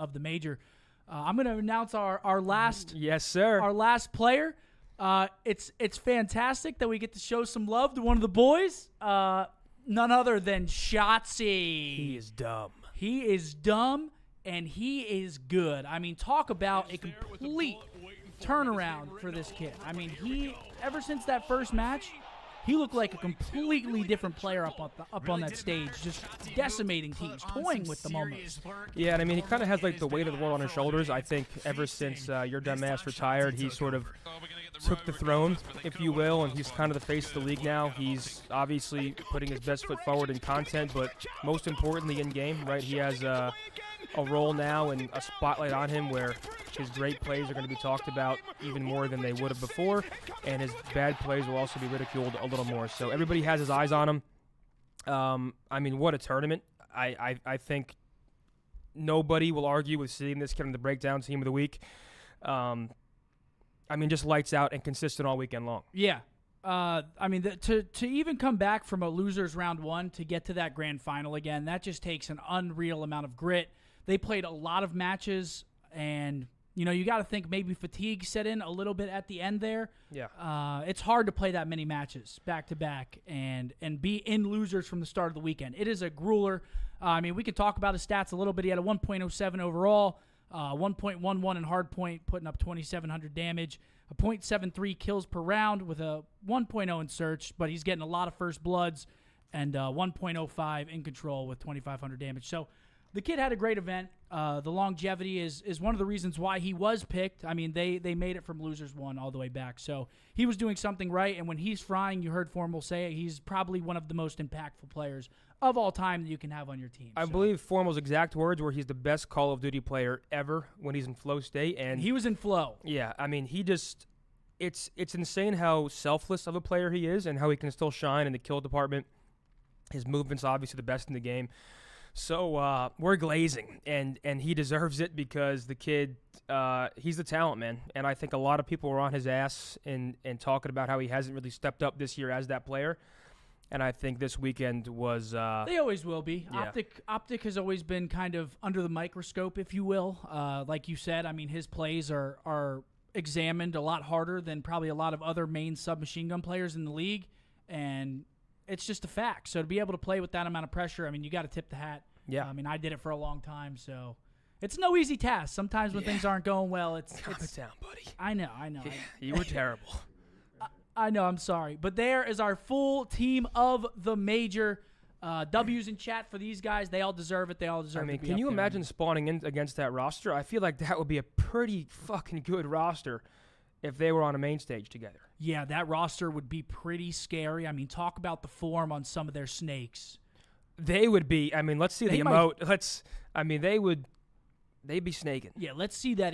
of the major. I'm going to announce our last. Yes, sir. Our last player. It's fantastic that we get to show some love to one of the boys. None other than Shotzzy. He is dumb. He is dumb, and he is good. I mean, talk about a complete turnaround for this kid. I mean, ever since that first match, he looked like a completely different player up on that stage, just decimating teams, toying with them almost. Yeah, and I mean, he kind of has like the weight of the world on his shoulders. I think ever since your dumbass retired, he sort of took the throne, if you will, and he's kind of the face of the league now. He's obviously putting his best foot forward in content, but most importantly in game, right? He has a role now and a spotlight on him where his great plays are going to be talked about even more than they would have before, and his bad plays will also be ridiculed a little more. So everybody has his eyes on him. I mean, what a tournament. I think nobody will argue with seeing this kid on the breakdown team of the week. I mean, just lights out and consistent all weekend long. Yeah. I mean, to even come back from a loser's round one to get to that grand final again, that just takes an unreal amount of grit. They played a lot of matches, and you got to think maybe fatigue set in a little bit at the end there. Yeah. It's hard to play that many matches back to back and be in losers from the start of the weekend. It is a grueler. I mean, we can talk about his stats a little bit. He had a 1.07 overall, 1.11 in hard point, putting up 2,700 damage, a 0.73 kills per round with a 1.0 in search, but he's getting a lot of first bloods, and 1.05 in control with 2,500 damage. So the kid had a great event. The longevity is one of the reasons why he was picked. I mean, they made it from losers one all the way back. So he was doing something right, and when he's frying, you heard Formal say it, he's probably one of the most impactful players of all time that you can have on your team. I believe Formal's exact words were he's the best Call of Duty player ever when he's in flow state. And he was in flow. Yeah, I mean, it's insane how selfless of a player he is and how he can still shine in the kill department. His movement's obviously the best in the game. So we're glazing, and he deserves it because the kid, he's the talent, man. And I think a lot of people were on his ass and talking about how he hasn't really stepped up this year as that player. And I think this weekend was... they always will be. Yeah. Optic has always been kind of under the microscope, if you will. Like you said, I mean, his plays are examined a lot harder than probably a lot of other main submachine gun players in the league. And it's just a fact. So to be able to play with that amount of pressure, I mean, you got to tip the hat. Yeah. I mean, I did it for a long time, so it's no easy task. Sometimes when things aren't going well, it's down, buddy. I know. Yeah, you were terrible. I know, I'm sorry. But there is our full team of the major. W's in chat for these guys. They all deserve it. They all deserve it. I mean, can you imagine spawning in against that roster? I feel like that would be a pretty fucking good roster if they were on a main stage together. Yeah, that roster would be pretty scary. I mean, talk about the form on some of their snakes. They would be. I mean, let's see the emote. They'd be snaking. Yeah, let's see that